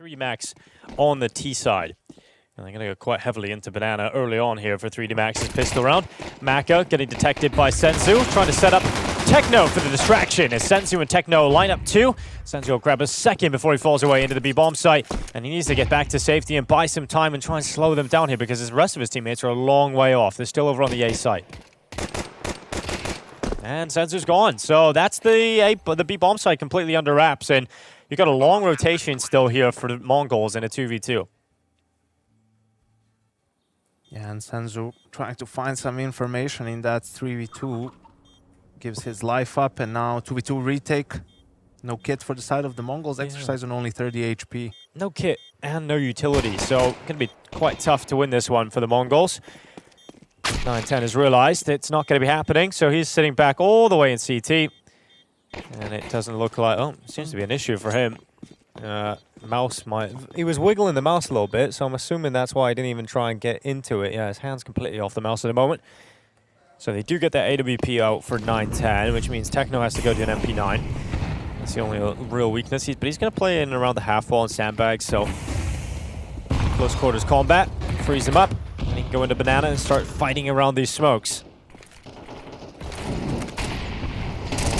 3D Max on the T side. And they're going to go quite heavily into Banana early on here for 3D Max's pistol round. Maka getting detected by Senzu, trying to set up Techno for the distraction as Senzu and Techno line up two. Senzu will grab a second before he falls away into the B bomb site, and he needs to get back to safety and buy some time and try and slow them down here because the rest of his teammates are a long way off. They're still over on the A site. And Senzu's gone, so that's the B bomb site completely under wraps, and you've got a long rotation still here for the Mongols in a 2v2. Yeah, and Senzu trying to find some information in that 3v2. Gives his life up, and now 2v2 retake. No kit for the side of the Mongols, exercise on only 30 HP. No kit and no utility, so going to be quite tough to win this one for the Mongols. 9-10 has realized it's not going to be happening, so he's sitting back all the way in CT. And it doesn't look like, oh, it seems to be an issue for him. Mouse might, he was wiggling the mouse a little bit, so I'm assuming that's why he didn't even try and get into it. Yeah, his hand's completely off the mouse at the moment. So they do get that AWP out for 9-10, which means Techno has to go to an MP9. That's the only real weakness. But he's going to play in around the half wall and sandbag, so close quarters combat, freeze him up, and he can go into Banana and start fighting around these smokes.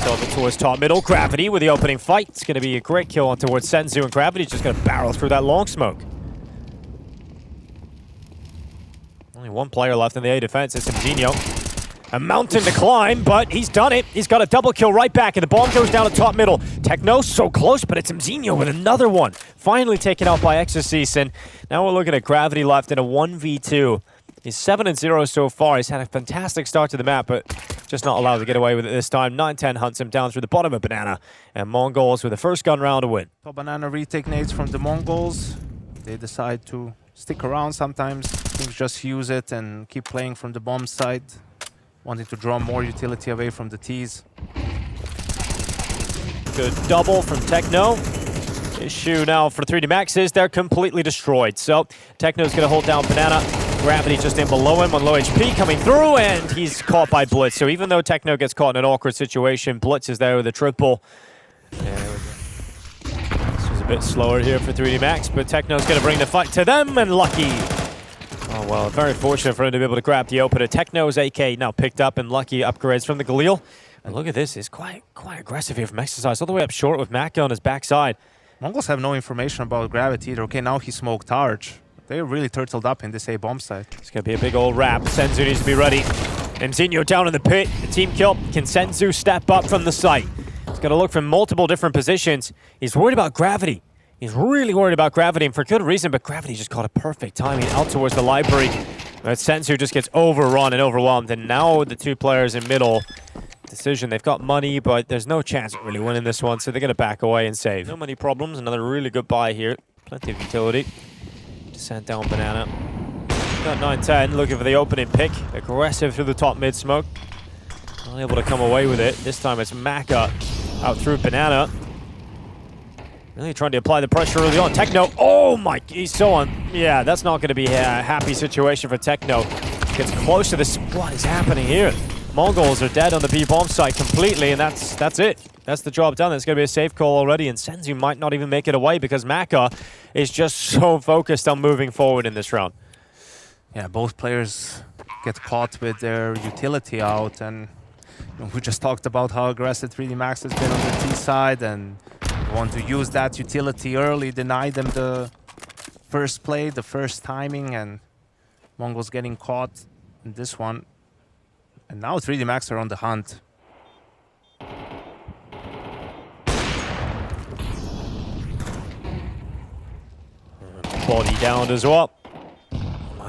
Over towards top middle, Gravity with the opening fight. It's going to be a great kill on towards Senzu, and Gravity's just going to barrel through that long smoke. Only one player left in the A defense, it's Mzinho. A mountain to climb, but he's done it. He's got a double kill right back, and the bomb goes down to top middle. Techno so close, but it's Mzinho with another one. Finally taken out by Exorcist, and now we're looking at Gravity left in a 1v2. He's 7-0 so far. He's had a fantastic start to the map, but just not allowed to get away with it this time. 9-10 hunts him down through the bottom of Banana, and Mongols with the first gun round to win. Top Banana retake nades from the Mongols. They decide to stick around sometimes. Things just use it and keep playing from the bomb side, wanting to draw more utility away from the Ts. Good double from Techno. Issue now for 3D Max is they're completely destroyed. So Techno's going to hold down Banana. Gravity just in below him on low HP coming through, and he's caught by Blitz. So even though Techno gets caught in an awkward situation, Blitz is there with a triple. This was a bit slower here for 3D Max, but Techno's going to bring the fight to them, and Lucky. Oh, well, very fortunate for him to be able to grab the opener. Techno's AK now picked up, and Lucky upgrades from the Galil. And look at this, it's quite aggressive here from Exercise, all the way up short with Maka on his backside. Mongols have no information about Gravity either. Okay, now he smoked Arch. They're really turtled up in this A bomb site. It's going to be a big old wrap. Senzu needs to be ready. Mzinho down in the pit. The team kill. Can Senzu step up from the site? He's got to look from multiple different positions. He's worried about Gravity. He's really worried about Gravity, and for good reason, but Gravity just caught a perfect timing out towards the library. But Senzu just gets overrun and overwhelmed, and now the two players in middle decision. They've got money, but there's no chance of really winning this one, so they're going to back away and save. No money problems. Another really good buy here. Plenty of utility. Sent down Banana. Got 9-10, looking for the opening pick. Aggressive through the top mid smoke. Unable to come away with it. This time it's Maka out through Banana. Really trying to apply the pressure early on. Techno, oh my, he's so on. Yeah, that's not going to be a happy situation for Techno. Gets close to this. What is happening here? Mongols are dead on the B bomb site completely, and that's it. That's the job done. It's going to be a safe call already, and Senzu might not even make it away because Maka is just so focused on moving forward in this round. Yeah, both players get caught with their utility out, and we just talked about how aggressive 3D Max has been on the T side, and want to use that utility early, deny them the first play, the first timing, and Mongols getting caught in this one. And now 3D Max are on the hunt. Body downed as well.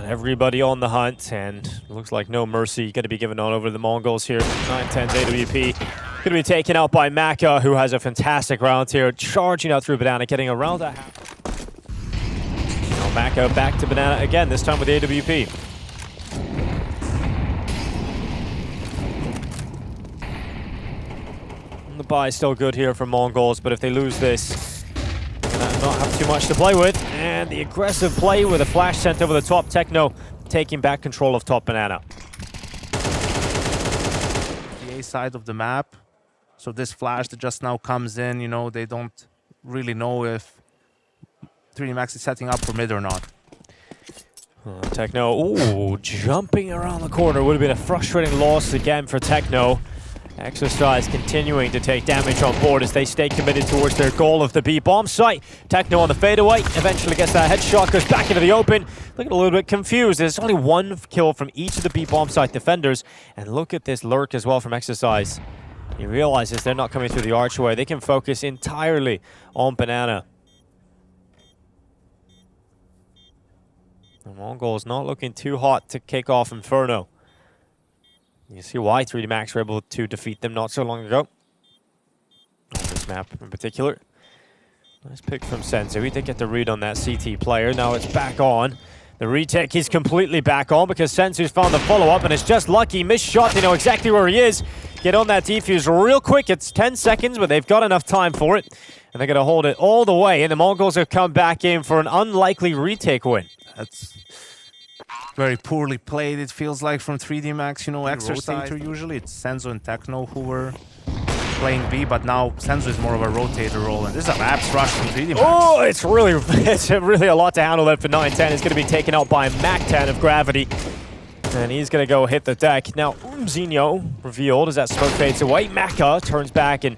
Everybody on the hunt, and looks like no mercy going to be given on over the Mongols here. 9-10's AWP going to be taken out by Maka, who has a fantastic round here, charging out through Banana, getting around a half. Now Maka back to Banana again, this time with the AWP. And the buy is still good here for Mongols, but if they lose this, not have too much to play with. And the aggressive play with a flash sent over the top. Techno taking back control of top Banana. The A side of the map. So this flash that just now comes in, you know, they don't really know if 3D Max is setting up for mid or not. Techno, ooh, jumping around the corner would have been a frustrating loss again for Techno. Exercise continuing to take damage on board as they stay committed towards their goal of the B bomb site. Techno on the fadeaway, eventually gets that headshot, goes back into the open. Looking a little bit confused. There's only one kill from each of the B bomb site defenders. And look at this lurk as well from Exercise. He realizes they're not coming through the archway. They can focus entirely on Banana. The MongolZ not looking too hot to kick off Inferno. You see why 3D Max were able to defeat them not so long ago. On this map in particular. Nice pick from Senzu. He did get the read on that CT player. Now it's back on. The retake is completely back on because Senzu's found the follow-up, and it's just lucky. Missed shot, they know exactly where he is. Get on that defuse real quick. It's 10 seconds, but they've got enough time for it. And they're going to hold it all the way, and the MongolZ have come back in for an unlikely retake win. That's very poorly played, it feels like, from 3D Max. You know, Exerciter usually. It's Senzu and Techno who were playing B, but now Senzu is more of a rotator role. And this is a Raps rush from 3D Max. Oh, it's really a lot to handle that for 9-10. It's going to be taken out by Mac-10 of Gravity. And he's going to go hit the deck. Now, Mzinho revealed as that smoke fades away. Maka turns back and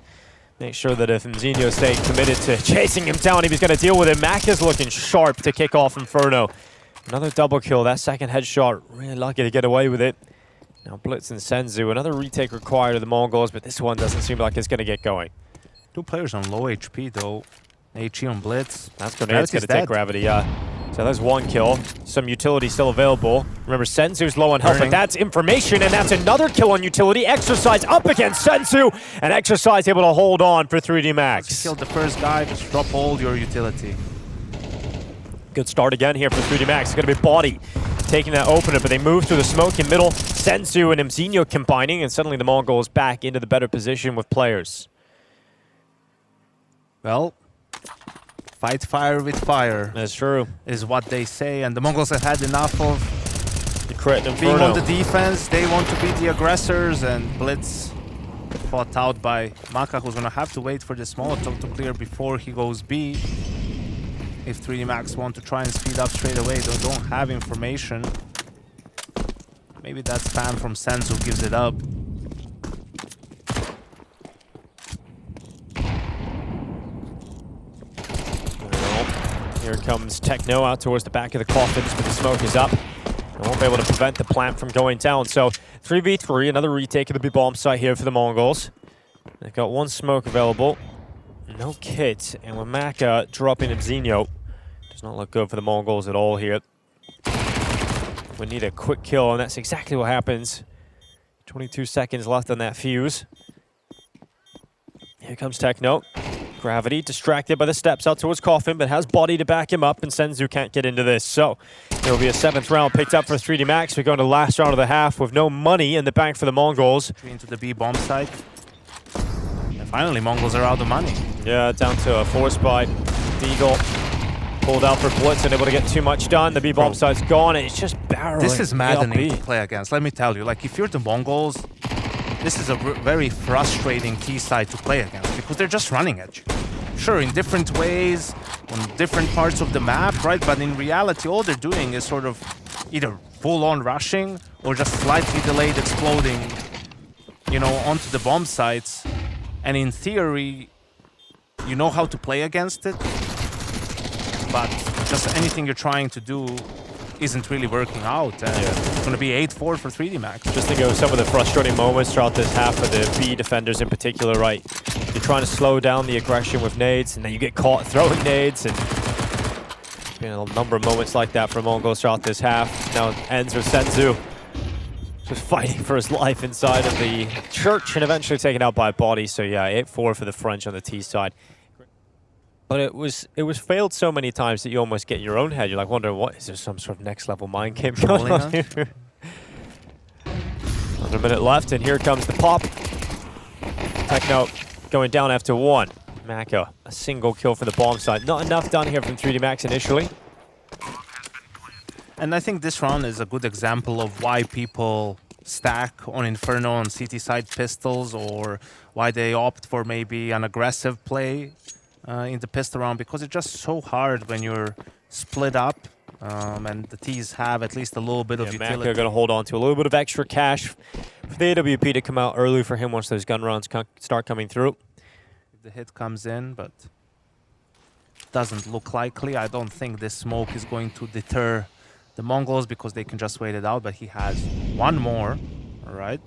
makes sure that if Mzinho stayed committed to chasing him down, he was going to deal with it. Maka's looking sharp to kick off Inferno. Another double kill. That second headshot, really lucky to get away with it. Now Blitz and Senzu. Another retake required of the MongolZ, but this one doesn't seem like it's going to get going. Two players on low HP, though. HE on Blitz. That's Grenade's going to take Gravity, yeah. So there's one kill. Some utility still available. Remember, Senzu's low on health, but that's information, and that's another kill on utility. Exercise up against Senzu, and Exercise able to hold on for 3D Max. Once you killed the first guy, just drop all your utility. Good start again here for 3D Max. It's going to be Body taking that opener, but they move through the smoke in middle. Senzu and Mzinho combining, and suddenly the MongolZ back into the better position with players. Well, fight fire with fire. That's true. Is what they say, and the MongolZ have had enough of the crit and being on the defense. They want to be the aggressors, and Blitz fought out by Maka, who's going to have to wait for this Molotov to clear before he goes B. If 3D Max want to try and speed up straight away, they don't have information. Maybe that spam from Senzu gives it up. Here comes Techno out towards the back of the coffins, but the smoke is up. They won't be able to prevent the plant from going down. So 3v3, another retake of the B-bomb site here for the MongolZ. They've got one smoke available. No kit, and with Maka dropping Mzinho, does not look good for the MongolZ at all here. We need a quick kill, and that's exactly what happens. 22 seconds left on that fuse. Here comes Techno. Gravity distracted by the steps out towards Coffin, but has Body to back him up, and Senzu can't get into this. So there will be a 7th round picked up for 3D Max. We're going to the last round of the half with no money in the bank for the MongolZ. Into the B-bomb site. And finally, MongolZ are out of money. Yeah, down to a 4-spot. Deagle pulled out for Blitz and able to get too much done. The B-bomb site's gone, and it's just barreling. This is maddening to play against, let me tell you. Like, if you're the MongolZ, this is a very frustrating T side to play against because they're just running at you. Sure, in different ways, on different parts of the map, right? But in reality, all they're doing is sort of either full-on rushing or just slightly delayed exploding, you know, onto the bomb sites. And in theory, you know how to play against it, but just anything you're trying to do isn't really working out. And it's going to be 8-4 for 3D Max. Just think of some of the frustrating moments throughout this half for the B defenders in particular, right? You're trying to slow down the aggression with nades, and then you get caught throwing nades, and there's been a number of moments like that for MongolZ throughout this half. Now it ends with Senzu just fighting for his life inside of the church and eventually taken out by Body. So yeah, 8-4 for the French on the T side. But it was failed so many times that you almost get in your own head. You're like wondering, what is there some sort of next level mind game going on here? Another minute left, and here comes the pop. Techno going down after 1. Maka, a single kill for the bomb side. Not enough done here from 3D Max initially. And I think this round is a good example of why people stack on Inferno on CT side pistols, or why they opt for maybe an aggressive play in the pistol round because it's just so hard when you're split up and the T's have at least a little bit of utility. Maka going to hold on to a little bit of extra cash for the AWP to come out early for him once those gun rounds start coming through. The hit comes in, but doesn't look likely. I don't think this smoke is going to deter the Mongols because they can just wait it out, but he has one more. All right.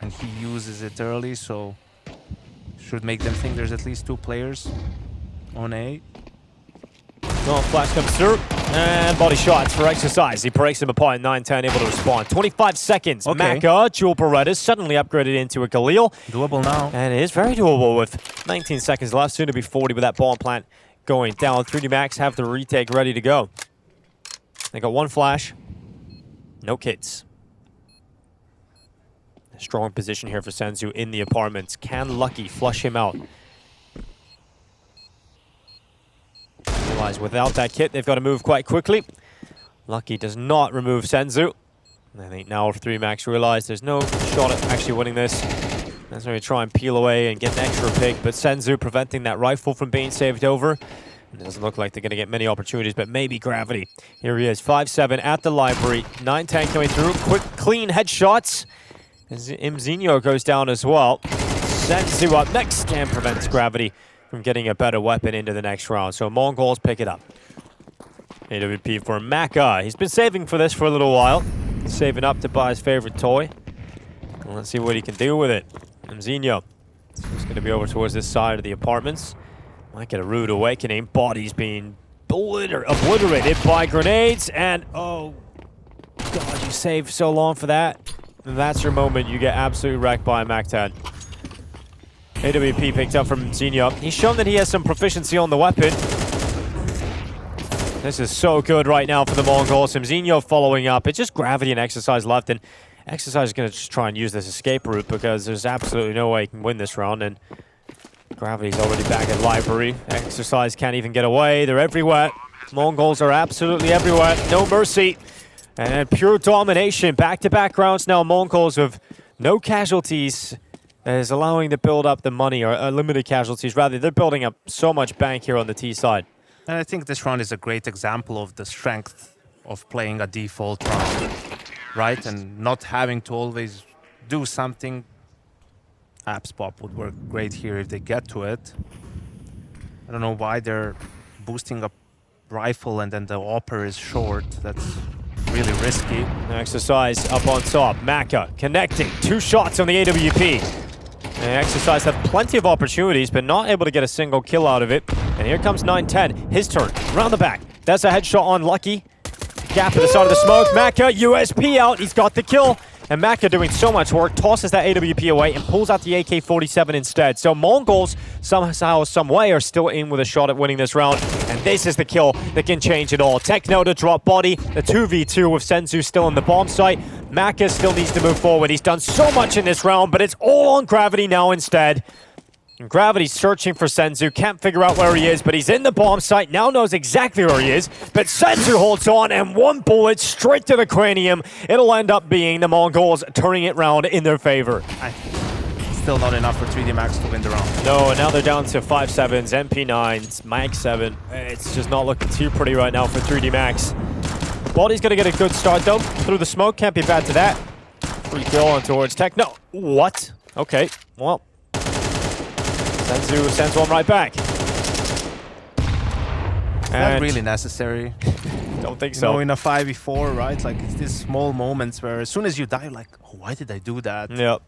And he uses it early, so should make them think there's at least 2 players on A. Well, flash comes through, and body shots for Exercise. He breaks him apart, 9-10, able to respond. 25 seconds. Okay. Maka, Jewel Beretta, suddenly upgraded into a Galil. Doable now. And it is very doable with 19 seconds left, soon to be 40 with that bomb plant going down. 3D Max have the retake ready to go. They got 1 flash, no kids. A strong position here for Senzu in the apartments. Can Lucky flush him out? Realize without that kit, they've got to move quite quickly. Lucky does not remove Senzu. I think now 3D Max realize there's no shot at actually winning this. That's why we try and peel away and get an extra pick, but Senzu preventing that rifle from being saved over. It doesn't look like they're going to get many opportunities, but maybe Gravity. Here he is, 5-7 at the library. 9-10 coming through. Quick, clean headshots. As Imzinho goes down as well. Senzu up next and prevents Gravity from getting a better weapon into the next round. So Mongols pick it up. AWP for Maka. He's been saving for this for a little while. Saving up to buy his favorite toy. And let's see what he can do with it. Imzinho. He's going to be over towards this side of the apartments. Might get a rude awakening. Bodies being obliterated by grenades. And oh, God, you saved so long for that. And that's your moment. You get absolutely wrecked by Mactad. AWP picked up from Imzinho. He's shown that he has some proficiency on the weapon. This is so good right now for the Mongols. Imzinho following up. It's just Gravity and Exercise left. And Exercise is going to just try and use this escape route because there's absolutely no way he can win this round. And Gravity's already back at library. Exercise can't even get away. They're everywhere. Mongols are absolutely everywhere. No mercy. And pure domination. Back-to-back rounds now. Mongols with no casualties is allowing to build up the money, or limited casualties. Rather, they're building up so much bank here on the T side. And I think this round is a great example of the strength of playing a default round, right? And not having to always do something. Apps pop would work great here if they get to it. I don't know why they're boosting a rifle and then the AWPer is short. That's really risky. Exercise up on top. Maka connecting. 2 shots on the AWP. And Exercise have plenty of opportunities, but not able to get a single kill out of it. And here comes 9-10. His turn. Around the back. That's a headshot on Lucky. Gap at the side of the smoke. Maka, USP out. He's got the kill. And Maka doing so much work, tosses that AWP away and pulls out the AK-47 instead. So Mongols, somehow, some way, are still in with a shot at winning this round. And this is the kill that can change it all. Techno to drop body, the 2v2 with Senzu still in the bomb site. Maka still needs to move forward. He's done so much in this round, but it's all on Gravity now instead. And Gravity's searching for Senzu, can't figure out where he is, but he's in the bomb site, now knows exactly where he is. But Senzu holds on, and 1 bullet straight to the cranium. It'll end up being the Mongols turning it round in their favor. Still not enough for 3D Max to win the round. No, and now they're down to 5-7s, MP9s, Mag 7. It's just not looking too pretty right now for 3D Max. Body's gonna get a good start though. Through the smoke, can't be bad to that. Free kill on towards Techno. What? Okay, well. Senzu sends one right back. Is that really necessary? Don't think so. You know, in a 5v4, right? Like, it's these small moments where as soon as you die, you're like, oh, why did I do that? Yep.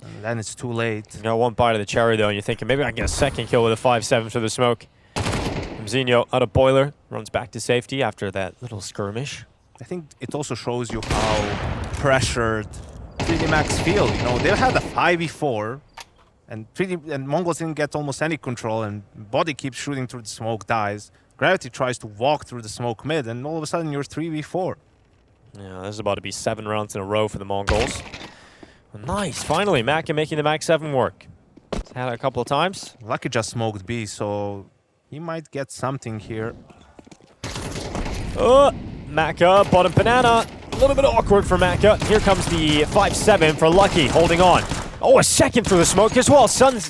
And then it's too late. You got 1 bite of the cherry, though, and you're thinking, maybe I can get a second kill with a 5-7 through the smoke. Imzinho out of boiler, runs back to safety after that little skirmish. I think it also shows you how pressured 3D Max feel. You know, they had a 5v4, and Mongols didn't get almost any control, and Body keeps shooting through the smoke, dies. Gravity tries to walk through the smoke mid, and all of a sudden you're 3v4. Yeah, this is about to be 7 rounds in a row for the Mongols. Nice, finally, Maka making the Mag 7 work. He's had it a couple of times. Lucky just smoked B, so he might get something here. Maka, bottom banana. A little bit awkward for Maka. Here comes the 5-7 for Lucky, holding on. Oh, a second through the smoke as well. Suddenly,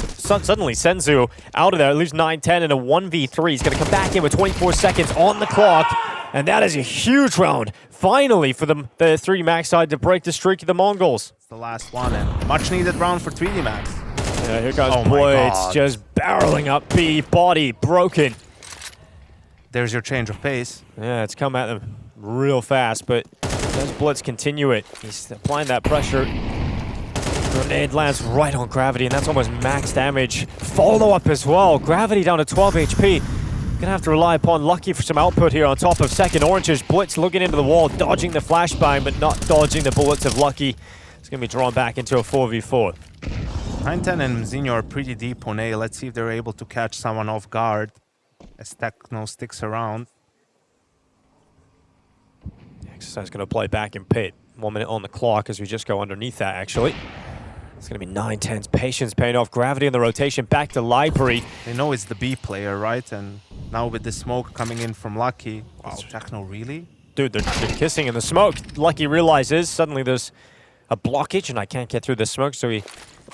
Senzu out of there. It leaves 9-10 in a 1v3. He's going to come back in with 24 seconds on the clock. And that is a huge round, finally, for the 3D Max side to break the streak of the Mongols. It's the last one, and much needed round for 3D Max. Yeah, here comes Blitz, just barreling up B, body broken. There's your change of pace. Yeah, it's come at them real fast, but does Blitz continue it? He's applying that pressure. Grenade lands right on Gravity, and that's almost max damage. Follow-up as well. Gravity down to 12 HP. Gonna have to rely upon Lucky for some output here on top of second Oranges. Blitz looking into the wall, dodging the flashbang, but not dodging the bullets of Lucky. It's gonna be drawn back into a 4v4. 9-10 and Zinho are pretty deep on A. Let's see if they're able to catch someone off guard as Techno sticks around. Exercise gonna play back in pit. 1 minute on the clock as we just go underneath that, actually. It's going to be 9-10's patience paying off. Gravity in the rotation back to Library. They know it's the B player, right? And now with the smoke coming in from Lucky. Wow, Techno, really? Dude, they're kissing in the smoke. Lucky realizes suddenly there's a blockage and I can't get through the smoke, so he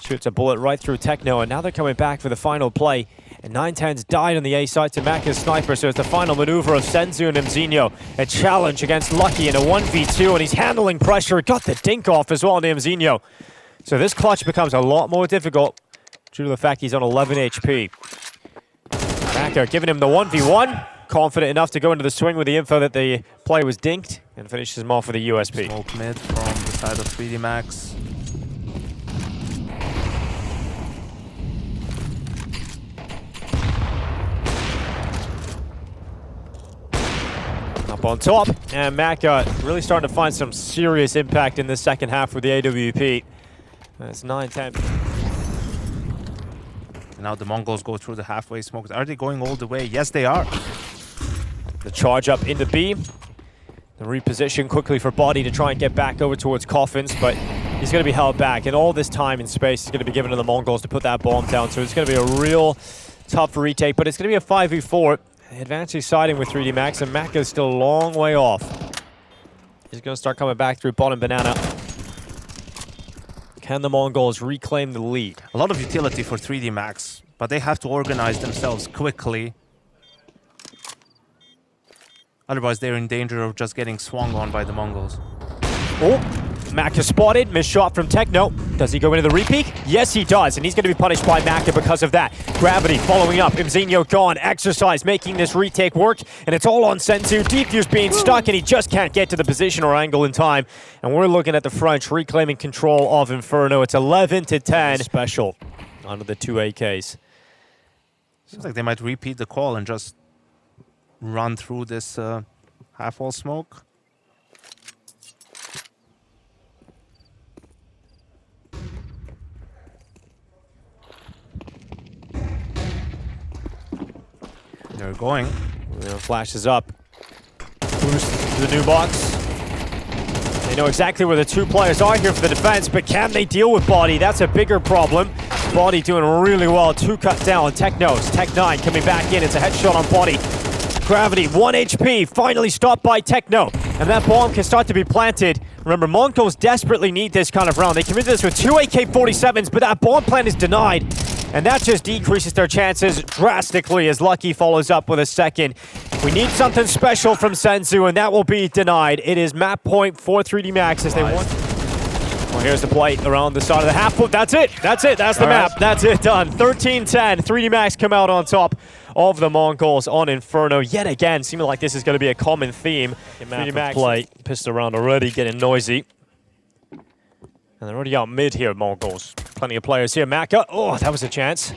shoots a bullet right through Techno, and now they're coming back for the final play. And 9-10's died on the A side to Maka's sniper, so it's the final maneuver of Senzu and Mzinho. A challenge against Lucky in a 1v2, and he's handling pressure. Got the dink off as well on Mzinho. So this clutch becomes a lot more difficult due to the fact he's on 11 HP. Maka giving him the 1v1. Confident enough to go into the swing with the info that the play was dinked and finishes him off with a USP. Smoke mid from the side of 3D Max. Up on top, and Maka really starting to find some serious impact in the second half with the AWP. It's 9-10. Now the Mongols go through the halfway smoke. Are they going all the way? Yes, they are. The charge up into B. The reposition quickly for Body to try and get back over towards Coffins, but he's going to be held back. And all this time and space is going to be given to the Mongols to put that bomb down. So it's going to be a real tough retake, but it's going to be a 5v4. The advantage is siding with 3D Max, and Maka is still a long way off. He's going to start coming back through bottom banana. Can the Mongols reclaim the lead? A lot of utility for 3D Max, but they have to organize themselves quickly. Otherwise, they're in danger of just getting swung on by the Mongols. Oh, Maka spotted. Missed shot from Techno. Does he go into the repeat? Yes, he does, and he's going to be punished by Maka because of that. Gravity following up. Mzinho gone. Exercise making this retake work, and it's all on Senzu. Defuse being stuck, and he just can't get to the position or angle in time. And we're looking at the French reclaiming control of Inferno. It's 11-10. Special under the 2 AKs. Seems like they might repeat the call and just run through this half-wall smoke. They're going. Flashes up. Boost to the new box. They know exactly where the two players are here for the defense, but can they deal with Body? That's a bigger problem. Body doing really well. 2 cut down. Technos. Tech9 coming back in. It's a headshot on Body. Gravity, 1 HP. Finally stopped by Techno. And that bomb can start to be planted. Remember, Mongols desperately need this kind of round. They committed this with 2 AK-47s, but that bomb plant is denied. And that just decreases their chances drastically as Lucky follows up with a second. We need something special from Senzu, and that will be denied. It is map point for 3D Max as they want. Well, here's the play around the side of the half. That's it. That's it. That's the map. That's it. Done. 13-10. 3D Max come out on top of the Mongols on Inferno. Yet again, seeming like this is going to be a common theme. 3D Max play. Pissed around already, getting noisy. And they're already out mid here, Mongols. Plenty of players here. Maka. Oh, that was a chance.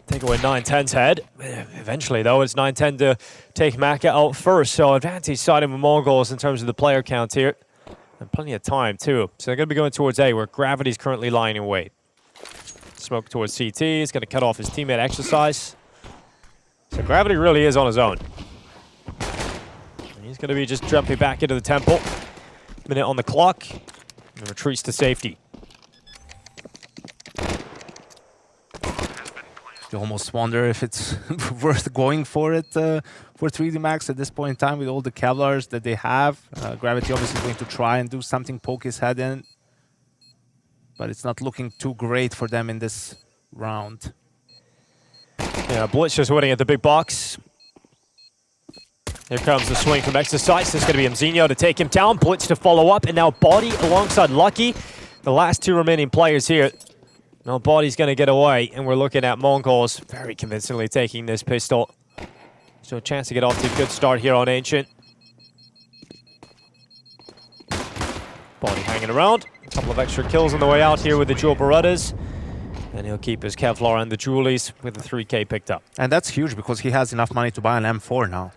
Take away 9-10's head. Eventually, though, it's 9-10 to take Maka out first. So advantage siding with Mongols in terms of the player count here. And plenty of time, too. So they're going to be going towards A, where Gravity's currently lying in wait. Smoke towards CT. He's going to cut off his teammate Exercise. So Gravity really is on his own. And he's going to be just jumping back into the temple. Minute on the clock. And retreats to safety. You almost wonder if it's worth going for it for 3D Max at this point in time with all the Kevlars that they have. Gravity obviously going to try and do something, poke his head in. but it's not looking too great for them in this round. Yeah, Blitz just waiting at the big box. Here comes the swing from Exercise. There's going to be MZ to take him down. Blitz to follow up, and now Body alongside Lucky. The last two remaining players here. Now Body's going to get away, and we're looking at MongolZ very convincingly taking this pistol. So a chance to get off to a good start here on Ancient. Body hanging around. A couple of extra kills on the way out here with the dual Berettas. And he'll keep his Kevlar and the Julies with the 3K picked up. And that's huge because he has enough money to buy an M4 now.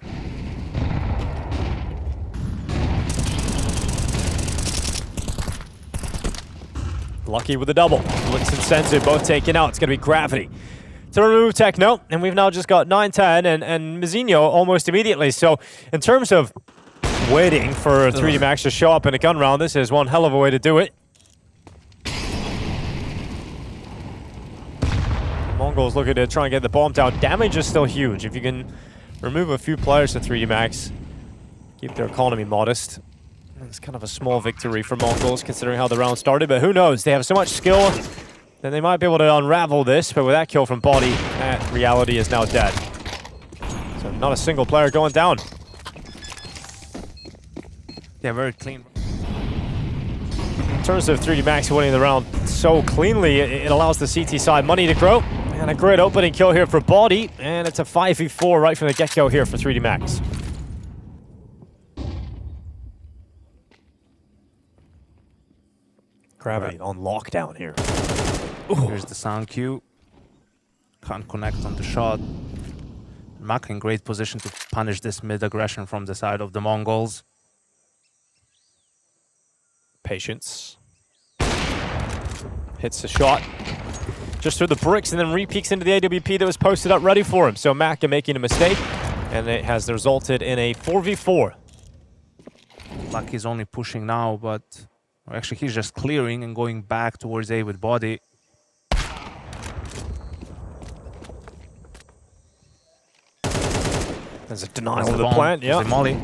Lucky with the double. Blitz and Senzu both taken out. It's going to be Gravity to remove Techno. And we've now just got 9-10 and Mizinho almost immediately. So in terms of waiting for 3D Max to show up in a gun round, this is one hell of a way to do it. MongolZ looking to try and get the bomb down. Damage is still huge. If you can remove a few players to 3D Max, keep their economy modest. It's kind of a small victory for MongolZ considering how the round started, but who knows? They have so much skill that they might be able to unravel this, but with that kill from Body, that reality is now dead. So not a single player going down. Yeah, very clean. In terms of 3D Max winning the round so cleanly, it allows the CT side money to grow. And a great opening kill here for Body, and it's a 5v4 right from the get-go here for 3D Max. Gravity on lockdown here. Ooh. Here's the sound cue. Can't connect on the shot. Mack in great position to punish this mid-aggression from the side of the MongolZ. Patience. Hits the shot. Just through the bricks and then re-peeks into the AWP that was posted up ready for him. So Mack making a mistake, and it has resulted in a 4v4. Lucky's only pushing now, but actually he's just clearing and going back towards A with Body. There's a denial of the plant, yeah. Molly.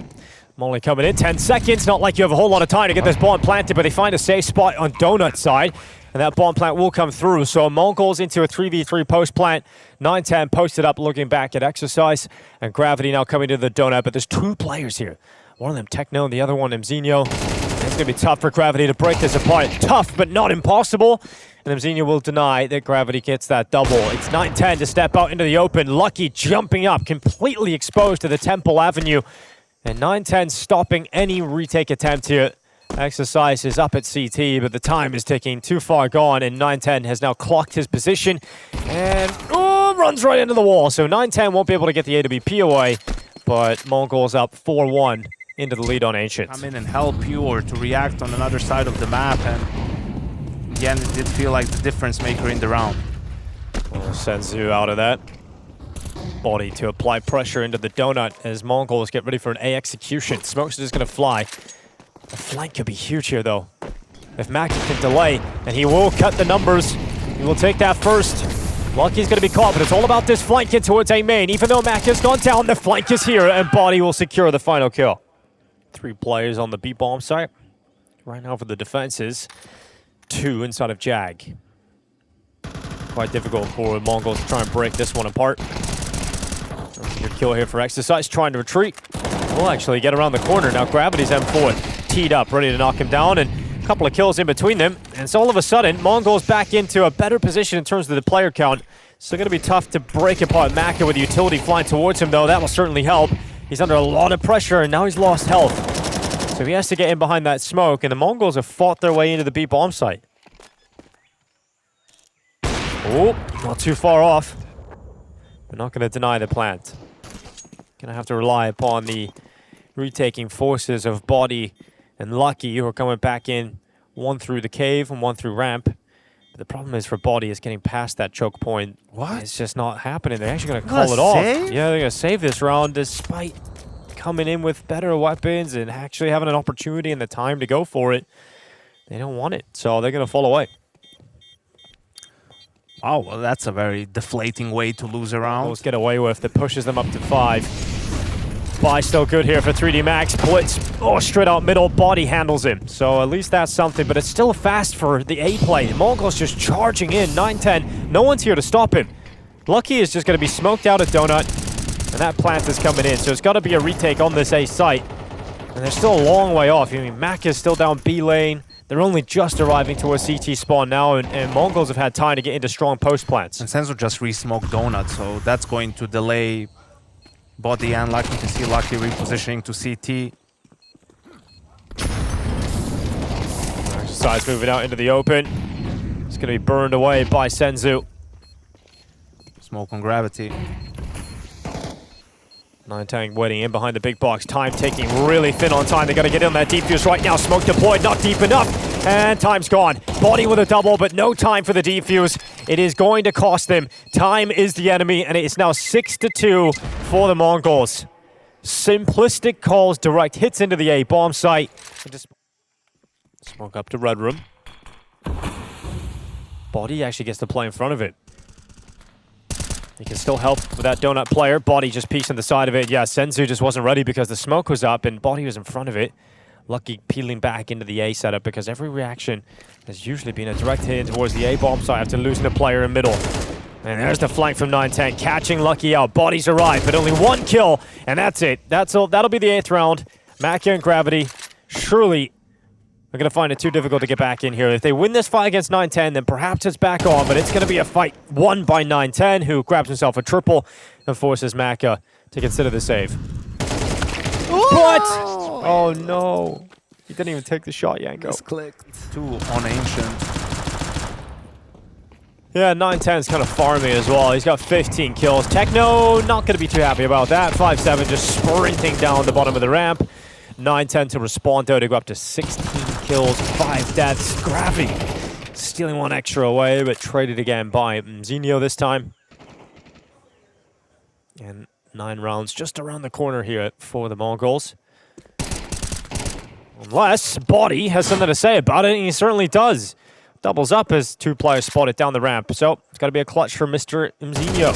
Molly coming in, 10 seconds. Not like you have a whole lot of time to get this bomb planted, but they find a safe spot on Donut side. And that bomb plant will come through. So MongolZ into a 3v3 post plant. 9-10 posted up looking back at Exercise. And Gravity now coming to the Donut. But there's two players here. One of them Techno and the other one MZ. It's going to be tough for Gravity to break this apart. Tough, but not impossible. And MZ will deny that Gravity gets that double. It's 9-10 to step out into the open. Lucky jumping up, completely exposed to the Temple Avenue. And 9-10 stopping any retake attempt here. Exercise is up at CT, but the time is ticking, too far gone, and 9-10 has now clocked his position and runs right into the wall. So 9-10 won't be able to get the AWP away, but MongolZ up 4-1 into the lead on Ancient. Come in and help you or to react on another side of the map, and again, it did feel like the difference maker in the round. Senzu out of that. Body to apply pressure into the Donut as MongolZ get ready for an A execution. Smokes is just going to fly. The flank could be huge here, though. If Mack can delay, and he will cut the numbers. He will take that first. Lucky's going to be caught, but it's all about this flank in towards A main. Even though Mack has gone down, the flank is here, and Body will secure the final kill. 3 players on the B-bomb site. Right now for the defenses. 2 inside of Jag. Quite difficult for MongolZ to try and break this one apart. Good kill here for Exercise, trying to retreat. We'll actually get around the corner. Now Gravity's M4 teed up, ready to knock him down, and a couple of kills in between them. And so all of a sudden, MongolZ back into a better position in terms of the player count. Still going to be tough to break apart Maka with the utility flying towards him, though. That will certainly help. He's under a lot of pressure, and now he's lost health. So he has to get in behind that smoke, and the MongolZ have fought their way into the B-bomb site. Oh, not too far off. We're not going to deny the plant. Going to have to rely upon the retaking forces of Body and Lucky, who are coming back in, one through the cave and one through ramp. But the problem is for Body is getting past that choke point. What? It's just not happening. They're actually going to call it off. Save? Yeah, they're going to save this round despite coming in with better weapons and actually having an opportunity and the time to go for it. They don't want it, so they're going to fall away. Oh, well, that's a very deflating way to lose a round. Let's get away with that pushes them up to 5. Buy still good here for 3D Max. Blitz, oh, straight out middle, body handles him. So at least that's something, but it's still fast for the A play. MongolZ just charging in, 9-10. No one's here to stop him. Lucky is just going to be smoked out at Donut, and that plant is coming in. So it's got to be a retake on this A site. And they're still a long way off. I mean, Mac is still down B lane. They're only just arriving to a CT spawn now, and MongolZ have had time to get into strong post plants. And Senzu just re-smoked Donut, so that's going to delay Body and Lucky to see Lucky repositioning to CT. Size moving out into the open. It's going to be burned away by Senzu. Smoke on Gravity. 9-10 waiting in behind the big box. Time taking really thin on time. They got to get in that defuse right now. Smoke deployed, not deep enough. And time's gone. Body with a double, but no time for the defuse. It is going to cost them. Time is the enemy, and it is now 6-2 for the MongolZ. Simplistic calls, direct hits into the A bomb site. Just smoke up to Red Room. Body actually gets to play in front of it. He can still help with that Donut player. Body just peeks on the side of it. Yeah, Senzu just wasn't ready because the smoke was up and Body was in front of it. Lucky peeling back into the A setup because every reaction has usually been a direct hit towards the A bomb site after losing a player in middle. And there's the flank from 9-10, catching Lucky out. Body's arrived, but only one kill, and that's it. That's all. That'll be the 8th round. Macca and Gravity surely are going to find it too difficult to get back in here. If they win this fight against 9-10, then perhaps it's back on, but it's going to be a fight won by 9-10, who grabs himself a triple and forces Macca to consider the save. What? Oh no. He didn't even take the shot, Yanko. Misclicked. 2 on Ancient. Yeah, 9-10's kind of farming as well. He's got 15 kills. Techno, not going to be too happy about that. 5-7 just sprinting down the bottom of the ramp. 9-10 to respond though to go up to 16 kills, 5 deaths. Gravity stealing one extra away, but traded again by Mzinho this time. And 9 rounds just around the corner here for the MongolZ. Unless Body has something to say about it, and he certainly does. Doubles up as 2 players spot it down the ramp. So it's got to be a clutch for Mr. Mzinho.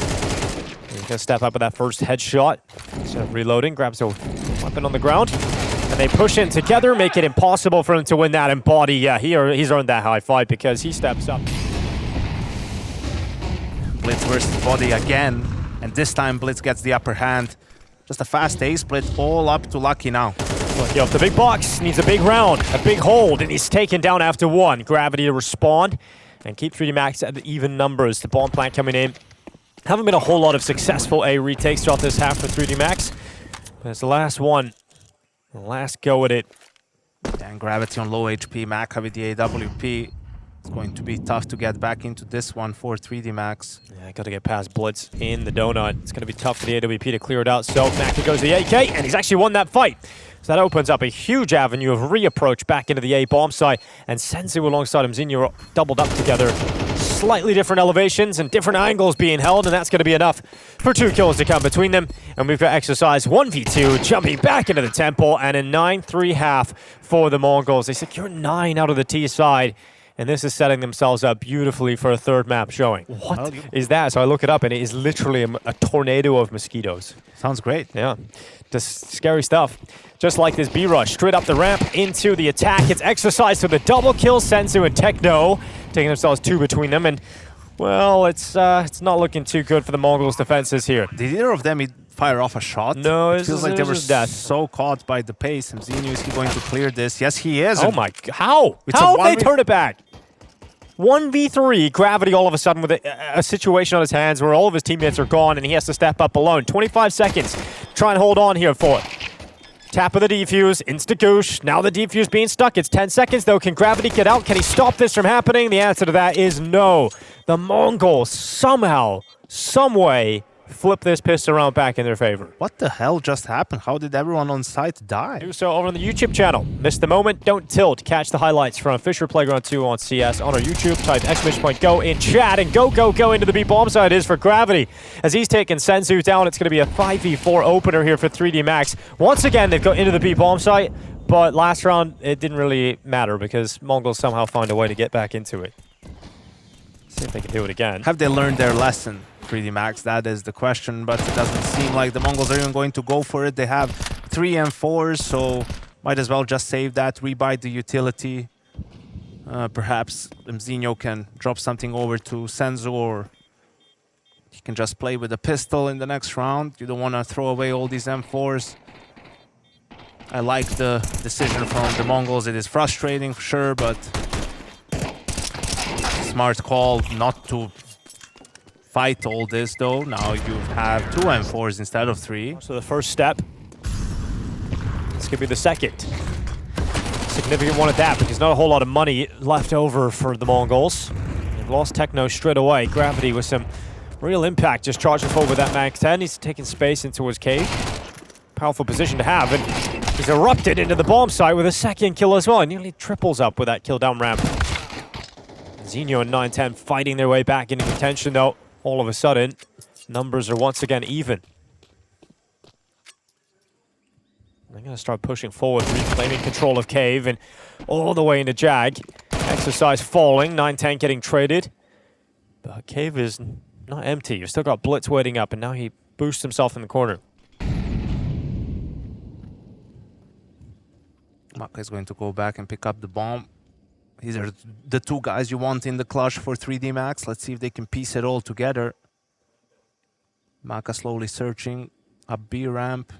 He's going to step up with that first headshot. So reloading, grabs a weapon on the ground. And they push in together, make it impossible for him to win that. And Body, yeah, he's earned that high five because he steps up. Blitz versus Body again. And this time Blitz gets the upper hand. Just a fast A split all up to Lucky now. Lucky off the big box, needs a big round, a big hold, and he's taken down after 1. Gravity to respond and keep 3D Max at the even numbers. The bomb plant coming in. Haven't been a whole lot of successful A retakes throughout this half for 3D Max. But it's the last one. The last go at it. And Gravity on low HP, Mac with the AWP. It's going to be tough to get back into this one for 3D Max. Yeah, got to get past Blitz in the donut. It's going to be tough for the AWP to clear it out. So Mac goes to the AK, and he's actually won that fight. So that opens up a huge avenue of reapproach back into the A bomb site. And Senzu alongside Mzinho are doubled up together. Slightly different elevations and different angles being held, and that's going to be enough for 2 kills to come between them. And we've got Exercise 1v2 jumping back into the temple, and a 9-3 half for the MongolZ. They secure 9 out of the T side, and this is setting themselves up beautifully for a 3rd map showing. What is that? So I look it up, and it is literally a tornado of mosquitoes. Sounds great. Yeah, just scary stuff. Just like this B-rush, straight up the ramp into the attack. It's Exercise to the double kill. Senzu and Techno taking themselves 2 between them, and well, it's not looking too good for the MongolZ defenses here. Did either of them fire off a shot? No, it feels like they were so caught by the pace. Mzinho, is he going to clear this? Yes, he is. Oh my God, how? How have they turned it back? 1v3, Gravity all of a sudden with a situation on his hands where all of his teammates are gone and he has to step up alone. 25 seconds, try and hold on here for it. Tap of the defuse, insta-goosh. Now the defuse being stuck. It's 10 seconds though. Can Gravity get out? Can he stop this from happening? The answer to that is no. The MongolZ somehow, some way, flip this piss around back in their favor. What the hell just happened? How did everyone on site die? Do so over on the YouTube channel. Miss the moment, don't tilt. Catch the highlights from FISSURE Playground 2 on CS on our YouTube. Type !go in chat and go into the B bomb side is for Gravity. As he's taking Senzu down, it's going to be a 5v4 opener here for 3D Max. Once again, they've got into the B bomb site, but last round it didn't really matter because MongolZ somehow found a way to get back into it. See if they can do it again. Have they learned their lesson? 3D Max? That is the question, but it doesn't seem like the Mongols are even going to go for it. They have 3 M4s, so might as well just save that, rebuy the utility. Perhaps MZ can drop something over to Senzu, or he can just play with a pistol in the next round. You don't want to throw away all these M4s. I like the decision from the Mongols. It is frustrating for sure, but smart call not to fight all this though. Now you have 2 M4s instead of 3. So the first step, this could be the second. Significant one at that, because not a whole lot of money left over for the Mongols. They've lost Techno straight away. Gravity with some real impact, just charging forward with that Max 10. He's taking space into his cave. Powerful position to have, and he's erupted into the bomb site with a second kill as well. He nearly triples up with that kill down ramp. Zinho and 910 fighting their way back into contention though. All of a sudden, numbers are once again even. They're going to start pushing forward, reclaiming control of Cave and all the way into Jag. Exercise falling, 910 getting traded. But Cave is not empty. You've still got Blitz waiting up, and now he boosts himself in the corner. Maka is going to go back and pick up the bomb. These are the 2 guys you want in the clutch for 3D Max. Let's see if they can piece it all together. Maka slowly searching up B ramp.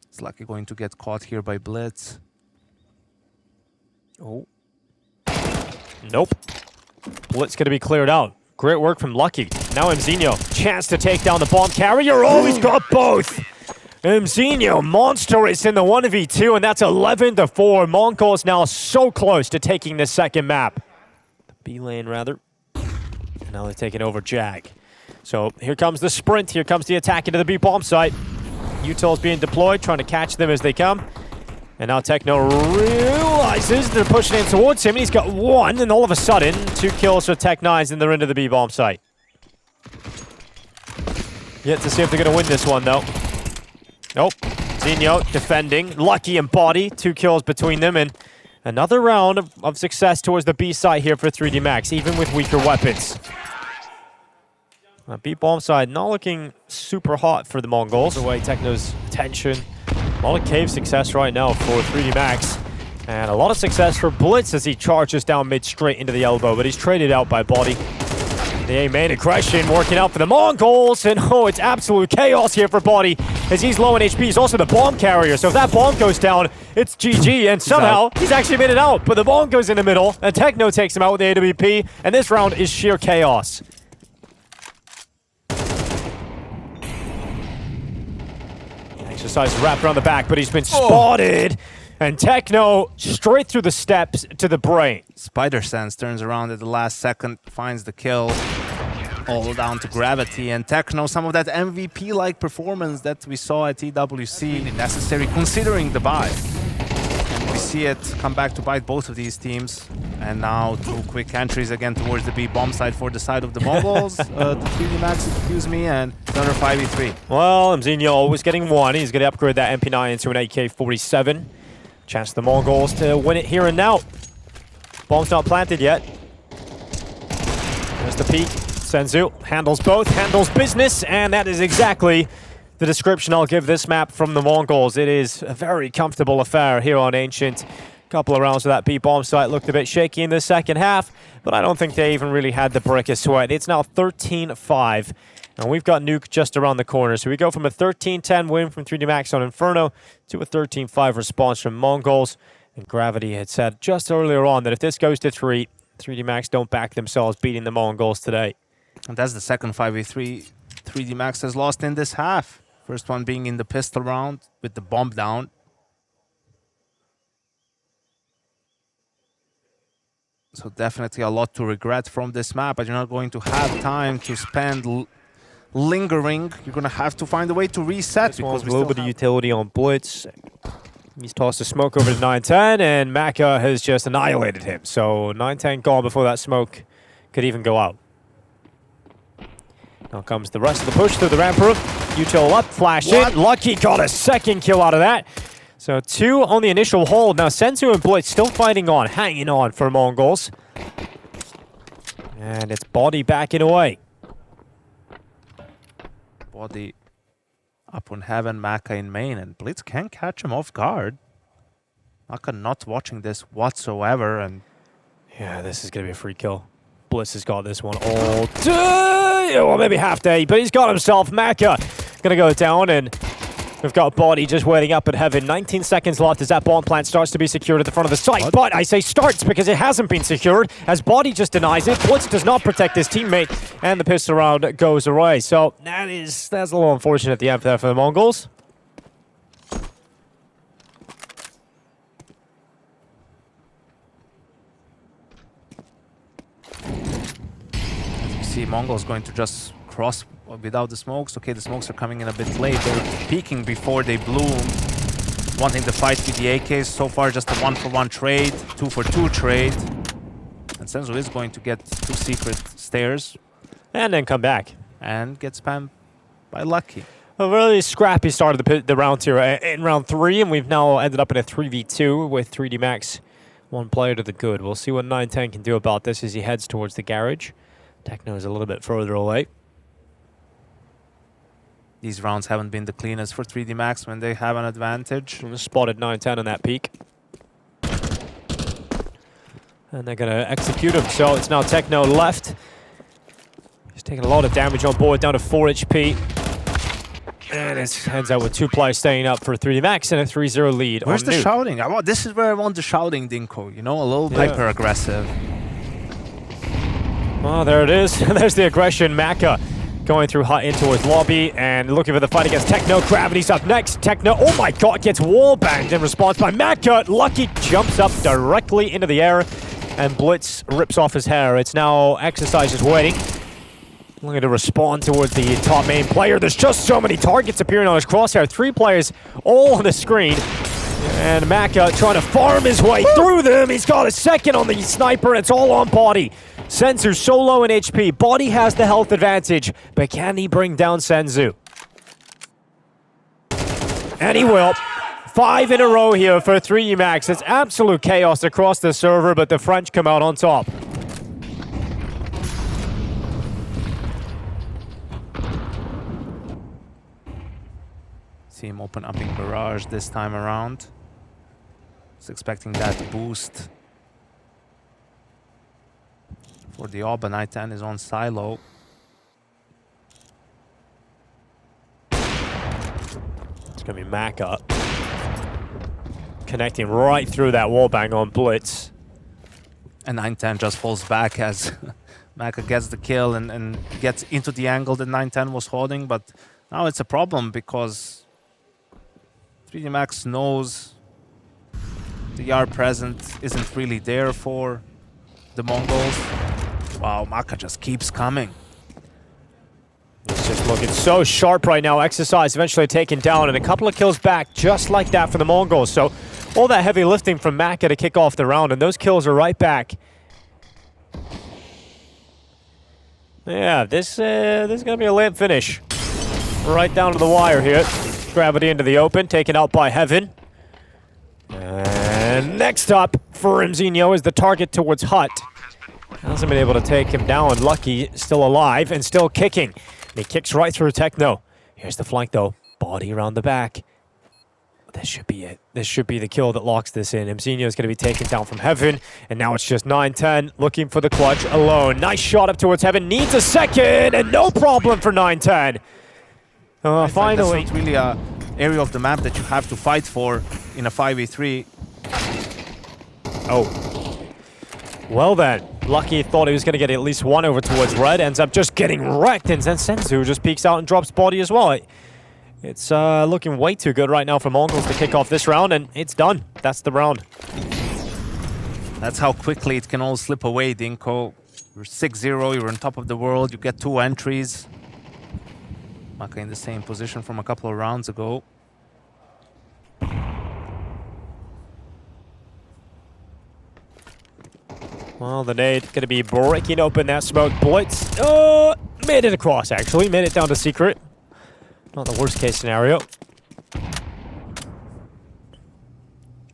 It's likely going to get caught here by Blitz. Oh. Nope. Blitz going to be cleared out. Great work from Lucky. Now Mzinho, chance to take down the bomb carrier. Oh, he's got both! Mzinho, monster is in the 1v2, and that's 11-4. Mongols now so close to taking the second map. The B lane, rather. And now they're taking over Jag. So here comes the sprint. Here comes the attack into the B bomb site. Util's being deployed, trying to catch them as they come. And now Techno realizes they're pushing in towards him, and he's got 1, and all of a sudden, 2 kills for Tech9s, and they're into the B bomb site. Yet to see if they're going to win this one, though. Nope. Zinho defending. Lucky and Body. 2 kills between them. And another round of success towards the B side here for 3D Max, even with weaker weapons. B bomb side not looking super hot for the Mongols. Away Techno's attention. A lot of cave success right now for 3D Max. And a lot of success for Blitz as he charges down mid straight into the elbow. But he's traded out by Body. The A main aggression working out for the Mongols, and oh, it's absolute chaos here for Body as he's low in HP. He's also the bomb carrier, so if that bomb goes down, it's GG, and somehow he's actually made it out. But the bomb goes in the middle, and Techno takes him out with the AWP, and this round is sheer chaos. Exercise wrapped around the back, but he's been spotted. And Techno straight through the steps to the brain. Spider Sense turns around at the last second, finds the kill. All down to Gravity, and Techno, some of that MVP-like performance that we saw at TWC, necessary considering the buy. And we see it come back to bite both of these teams. And now 2 quick entries again towards the B bomb side for the side of the Mongols. The 3D Max, excuse me, and another 5v3. Well, Mzinho always getting 1. He's going to upgrade that MP9 into an AK-47. Chance for the Mongols to win it here and now. Bomb's not planted yet. There's the peek. Senzu handles both, handles business, and that is exactly the description I'll give this map from the Mongols. It is a very comfortable affair here on Ancient. Couple of rounds of that B bomb site looked a bit shaky in the second half, but I don't think they even really had the break of sweat. It's now 13-5. And we've got Nuke just around the corner. So we go from a 13-10 win from 3D Max on Inferno to a 13-5 response from Mongols. And Gravity had said just earlier on that if this goes to 3, 3D Max don't back themselves beating the Mongols today. And that's the second 5v3 3D Max has lost in this half. First one being in the pistol round with the bomb down. So definitely a lot to regret from this map, but you're not going to have time to spend lingering. You're going to have to find a way to reset. Because a little bit of utility on Blitz. He's tossed a smoke over to 910, and Maka has just annihilated him. So 910 gone before that smoke could even go out. Now comes the rest of the push through the ramp roof. Util up, flash in. Lucky got a second kill out of that. So 2 on the initial hold. Now Senzu and Blitz still fighting on, hanging on for Mongols. And it's Body backing away. Body up on heaven, Maka in main, and Blitz can catch him off guard. Maka not watching this whatsoever, and Yeah, this is going to be a free kill. Blitz has got this one all day. Well, maybe half day, but he's got himself. Maka going to go down, and we've got Body just waiting up at heaven. 19 seconds left as that bomb plant starts to be secured at the front of the site. But I say starts because it hasn't been secured, as Body just denies it. Blitz does not protect his teammate, and the pistol round goes away. So that's a little unfortunate at the end there for the Mongols. see Mongols going to just cross without the smokes. Okay, the smokes are coming in a bit late. They're peeking before they bloom, wanting to fight with the AKs. So far, just a 1-for-1 trade, 2-for-2 trade. And Senzu is going to get 2 secret stairs. And then come back. And get spammed by Lucky. A really scrappy start of the round here in round 3, and we've now ended up in a 3v2 with 3D Max, 1 player to the good. We'll see what 910 can do about this as he heads towards the garage. Techno is a little bit further away. These rounds haven't been the cleanest for 3D Max when they have an advantage. Spotted 910 on that peak. And they're going to execute him, so it's now Techno left. He's taking a lot of damage on board, down to 4 HP. And it ends out with 2 players staying up for 3D Max and a 3-0 lead. Where's on the Nuke. shouting? This is where I want the shouting, Dinko. You know, a little hyper aggressive. Oh, there it is. There's the aggression. Maka going through hut into his lobby and looking for the fight against Techno. Gravity's up next. Techno, oh my god, gets wall banged in response by Maka. Lucky jumps up directly into the air and Blitz rips off his hair. It's now Exercise is waiting. Looking to respond towards the top main player. There's just so many targets appearing on his crosshair. 3 players all on the screen. And Maka trying to farm his way through them. He's got a second on the sniper. It's all on Body. Senzu so low in HP. Body has the health advantage, but can he bring down Senzu? And he will. 5 in a row here for 3D Max. It's absolute chaos across the server, but the French come out on top. See him open up in Barrage this time around. He's expecting that boost. For the AWP, 910 is on silo. It's going to be Maka. Connecting right through that wallbang on Blitz. And 910 just falls back as Maka gets the kill and gets into the angle that 910 was holding. But now it's a problem because 3D Max knows the R present isn't really there for the Mongols. Wow, Maka just keeps coming. He's just looking so sharp right now. Exercise eventually taken down and a couple of kills back just like that for the Mongols. So all that heavy lifting from Maka to kick off the round and those kills are right back. Yeah, this is going to be a late finish. Right down to the wire here. Gravity into the open, taken out by Heaven. And next up for Rimzinho is the target towards Hut. Hasn't been able to take him down. Lucky still alive and still kicking. And he kicks right through Techno. Here's the flank though. Body around the back. This should be it. This should be the kill that locks this in. Rimzinho is going to be taken down from Heaven. And now it's just 910 looking for the clutch alone. Nice shot up towards Heaven. Needs a second and no problem for 910. Finally. That's not really an area of the map that you have to fight for in a 5v3. Oh. Well then, Lucky thought he was going to get at least 1 over towards Red. Ends up just getting wrecked, and then Senzu just peeks out and drops Body as well. It's looking way too good right now for Mongols to kick off this round, and it's done. That's the round. That's how quickly it can all slip away, Dinko. You're 6-0, you're on top of the world, you get 2 entries. Maka in the same position from a couple of rounds ago. Well, the nade going to be breaking open that smoke. Blitz made it across, actually. Made it down to secret. Not the worst case scenario.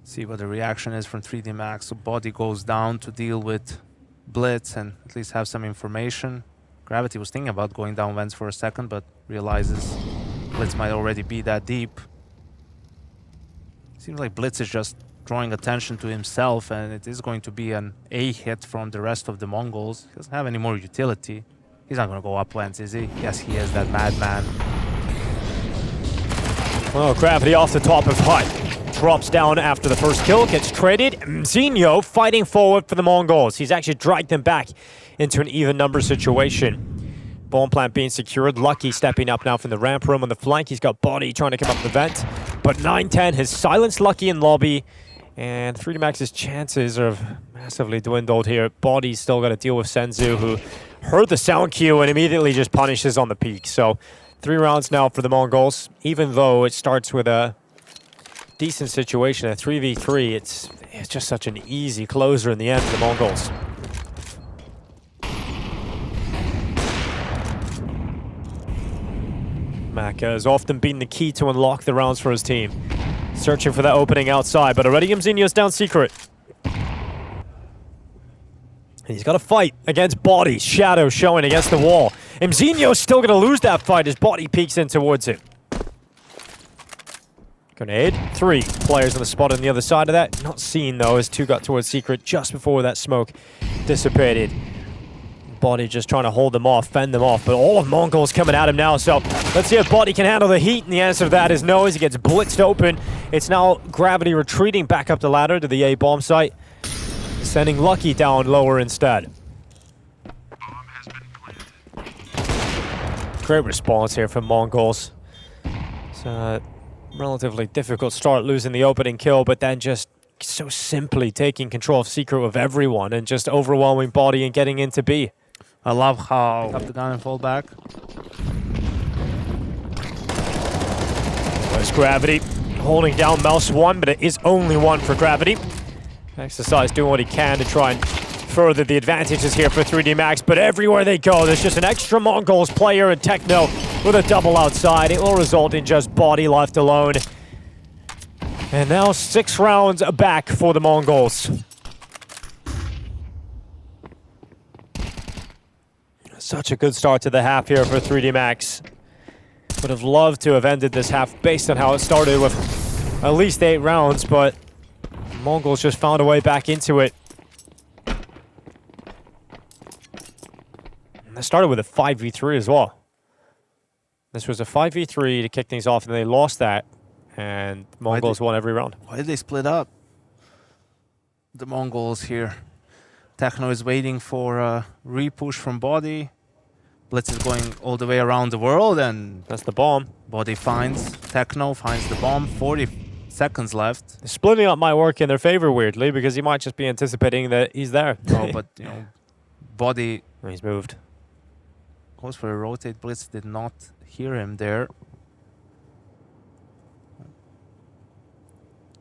See what the reaction is from 3D Max. So Body goes down to deal with Blitz and at least have some information. Gravity was thinking about going down vents for a second, but realizes Blitz might already be that deep. Seems like Blitz is just drawing attention to himself, and it is going to be an A hit from the rest of the Mongols. He doesn't have any more utility. He's not going to go up vents, is he? Yes, he is, that madman. Well, Gravity off the top of Hut. Drops down after the first kill, gets traded. MongolZ fighting forward for the Mongols. He's actually dragged them back into an even number situation. Bomb plant being secured. Lucky stepping up now from the ramp room on the flank. He's got Body trying to come up the vent. But 9-10 has silenced Lucky in lobby. And 3D chances have massively dwindled here. Body's still got to deal with Senzu, who heard the sound cue and immediately just punishes on the peak. So 3 rounds now for the Mongols. Even though it starts with a decent situation at 3v3, it's just such an easy closer in the end for the Mongols. Maka has often been the key to unlock the rounds for his team. Searching for that opening outside, but already MongolZ's down secret. And he's got to fight against Body. Shadow showing against the wall. MongolZ's still going to lose that fight as Body peeks in towards him. Grenade. 3 players on the spot on the other side of that. Not seen though, as 2 got towards secret just before that smoke dissipated. Body just trying to hold them off, fend them off, but all of Mongols coming at him now, so let's see if Body can handle the heat, and the answer to that is no, as he gets blitzed open. It's now Gravity retreating back up the ladder to the A bomb site, sending Lucky down lower instead. Great response here from Mongols. It's a relatively difficult start, losing the opening kill, but then just so simply taking control of secret with everyone and just overwhelming Body and getting into B. I love how up the gun and fall back. There's Gravity holding down mouse 1, but it is only 1 for Gravity. Exercise doing what he can to try and further the advantages here for 3D Max, but everywhere they go, there's just an extra Mongols player and Techno with a double outside. It will result in just Body left alone. And now 6 rounds back for the Mongols. Such a good start to the half here for 3D Max. Would have loved to have ended this half based on how it started with at least 8 rounds, but Mongols just found a way back into it. And they started with a 5v3 as well. This was a 5v3 to kick things off, and they lost that. And Mongols won every round. Why did they split up? The Mongols here. Techno is waiting for a repush from Body. Blitz is going all the way around the world, and that's the bomb. Body finds Techno, finds the bomb. 40 seconds left. Splitting up might work in their favor weirdly, because he might just be anticipating that he's there. No, but you know, Body. He's moved. Goes for a rotate. Blitz did not hear him there.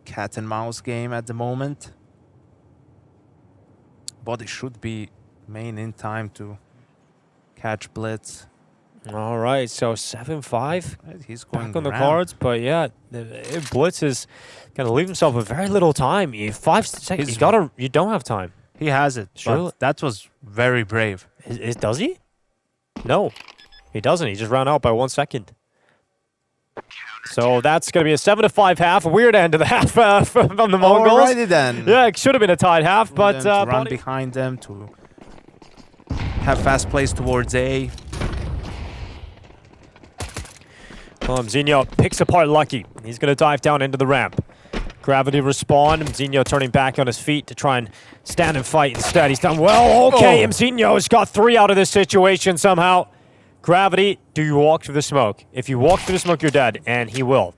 Cat and mouse game at the moment. Body should be main in time to catch Blitz. All right, so 7-5. He's going back on the cards, but yeah, Blitz is going to leave himself with very little time. 5 seconds. You don't have time. He has it. Sure. But that was very brave. Does he? No, he doesn't. He just ran out by 1 second. So that's going to be a 7-5 half. A weird end to the half from the Mongols. Alrighty then. Yeah, it should have been a tied half, but to run behind them, to have fast plays towards A. MongolZ picks apart Lucky. He's going to dive down into the ramp. Gravity respawn. MongolZ turning back on his feet to try and stand and fight instead. He's done well. Okay, MongolZ has got 3 out of this situation somehow. Gravity, do you walk through the smoke? If you walk through the smoke, you're dead, and he will.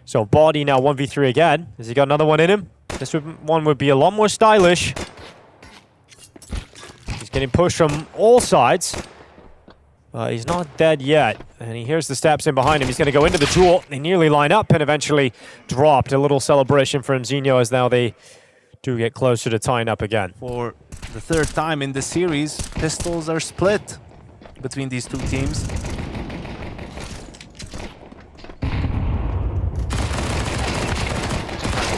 So Body now 1v3 again. Has he got another one in him? This one would be a lot more stylish. He's getting pushed from all sides. He's not dead yet, and he hears the steps in behind him. He's going to go into the duel. They nearly line up and eventually dropped. A little celebration for MongolZ as now they do get closer to tying up again. For the 3rd time in the series, pistols are split between these 2 teams.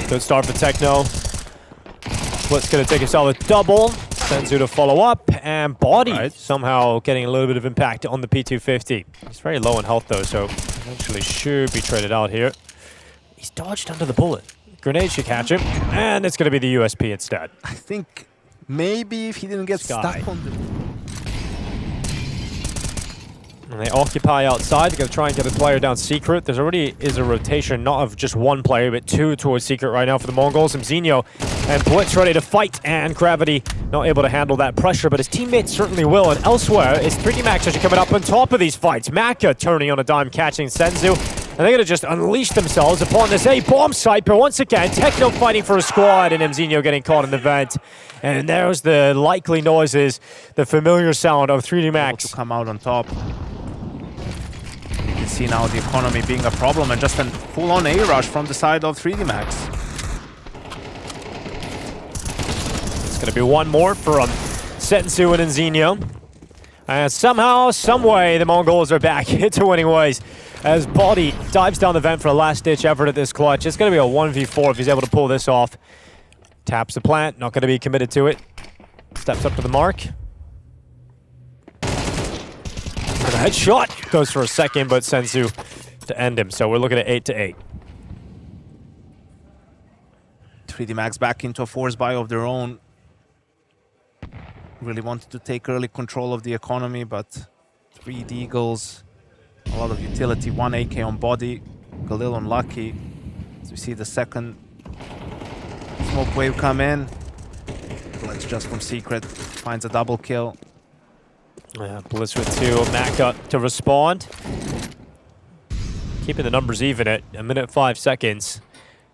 Good start for Techno. Split's going to take a solid double. Senzu to follow up, and Body Right. somehow getting a little bit of impact on the P250. He's very low in health though, so eventually should be traded out here. He's dodged under the bullet. Grenade should catch him, and it's going to be the USP instead. I think maybe if he didn't get Sky. stuck on the... And they occupy outside. They're going to try and get a player down secret. There's already is a rotation, not of just one player, but two towards secret right now for the Mongols. Mzinho and Blitz ready to fight, and Gravity not able to handle that pressure, but his teammates certainly will. And elsewhere, it's 3D Max actually coming up on top of these fights. Maka turning on a dime, catching Senzu. And they're going to just unleash themselves upon this A-bomb site, but once again, Techno fighting for a squad, and Mzinho getting caught in the vent. And there's the likely noises, the familiar sound of 3D Max. To come out on top. You can see now the economy being a problem, and just a full-on A-rush from the side of 3D Max. It's going to be one more from Senzu and Mzinho. And somehow, someway, the Mongols are back into winning ways as Body dives down the vent for a last-ditch effort at this clutch. It's going to be a 1v4 if he's able to pull this off. Taps the plant, not going to be committed to it. Steps up to the mark. And a headshot goes for a second, but Senzu to end him. So we're looking at 8-8. 3D Max back into a force buy of their own. Really wanted to take early control of the economy, but 3 Deagles, a lot of utility, 1 AK on Body, Galil on Lucky. As we see the second smoke wave come in. Blitz just from secret finds a double kill. Yeah, Blitz with 2, Maka to respond. Keeping the numbers even at 1 minute 5 seconds.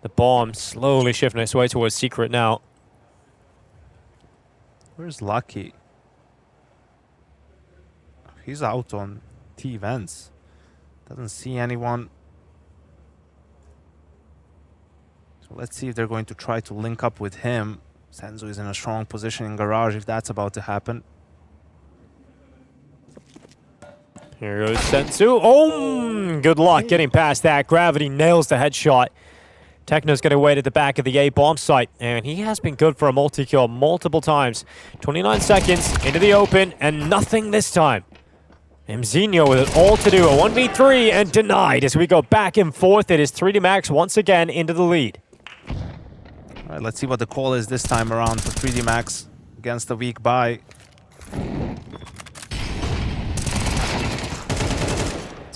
The bomb slowly shifting its way towards secret now. Where's Lucky? He's out on T events. Doesn't see anyone. So let's see if they're going to try to link up with him. Senzu is in a strong position in garage if that's about to happen. Here goes Senzu. Oh, good luck getting past that. Gravity nails the headshot. Techno's going to wait at the back of the A-bomb site, and he has been good for a multi-kill multiple times. 29 seconds into the open, and nothing this time. Mzinho with it all to do, a 1v3, and denied as we go back and forth. It is 3D Max once again into the lead. All right, let's see what the call is this time around for 3D Max against the weak buy.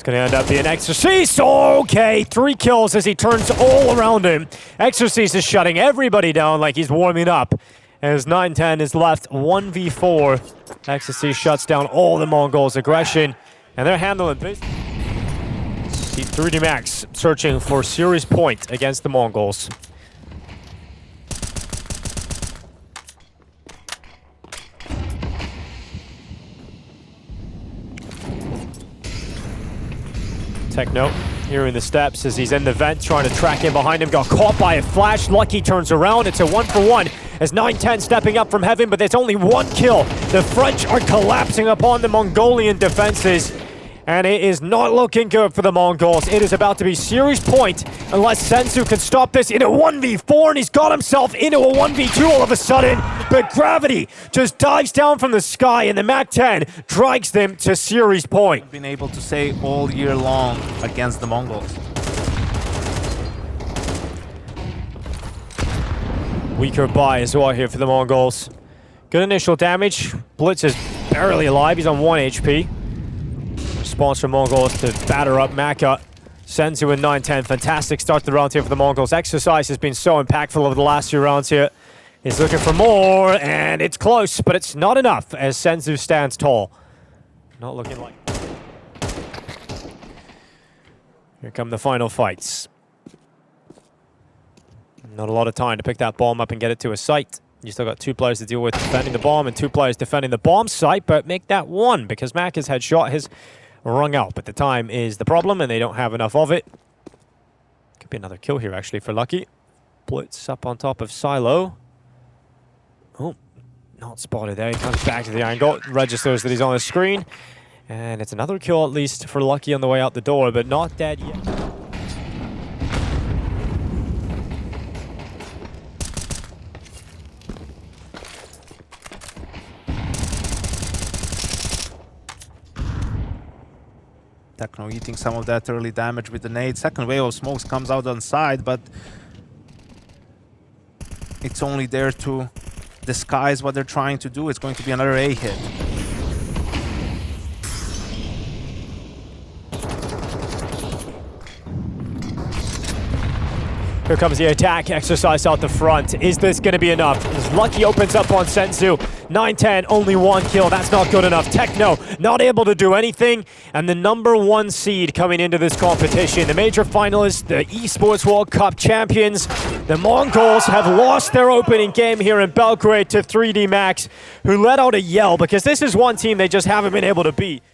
Gonna end up being Exorcist. Okay, 3 kills as he turns all around him. Exorcist is shutting everybody down like he's warming up. As 9-10 is left, 1v4. Exorcist shuts down all the Mongols' aggression, and they're handling business. See 3D Max searching for series point against the Mongols. Techno hearing the steps as he's in the vent, trying to track in behind him. Got caught by a flash. Lucky turns around. It's a 1-for-1 as 9-10 stepping up from heaven, but there's only 1 kill. The French are collapsing upon the Mongolian defenses, and it is not looking good for the Mongols. It is about to be series point unless Senzu can stop this in a 1v4, and he's got himself into a 1v2 all of a sudden. But Gravity just dives down from the sky, and the MAC-10 drags them to series point. Been able to say all year long against the Mongols. Weaker buy as well here for the Mongols. Good initial damage. Blitz is barely alive. He's on 1 HP. Response from Mongols to batter up Maka. Senzu in 9-10. Fantastic start to the round here for the Mongols. Exercise has been so impactful over the last few rounds here. He's looking for more, and it's close, but it's not enough as Senzu stands tall. Not looking like... Here come the final fights. Not a lot of time to pick that bomb up and get it to a site. You still got 2 players to deal with defending the bomb and 2 players defending the bomb site, but make that 1 because Maka's headshot has rung out. But the time is the problem, and they don't have enough of it. Could be another kill here, actually, for Lucky. Blitz up on top of Silo. Oh, not spotted there. He comes back to the angle, registers that he's on the screen. And it's another kill, at least, for Lucky on the way out the door, but not dead yet. Techno eating some of that early damage with the nade. Second wave of smokes comes out on side, but it's only there to disguise what they're trying to do. It's going to be another A hit. Here comes the attack exercise out the front. Is this going to be enough? As Lucky opens up on Senzu. 9-10, only one kill. That's not good enough. Techno not able to do anything. And the #1 seed coming into this competition. The major finalists, the Esports World Cup champions. The Mongols have lost their opening game here in Belgrade to 3D Max, who let out a yell because this is one team they just haven't been able to beat.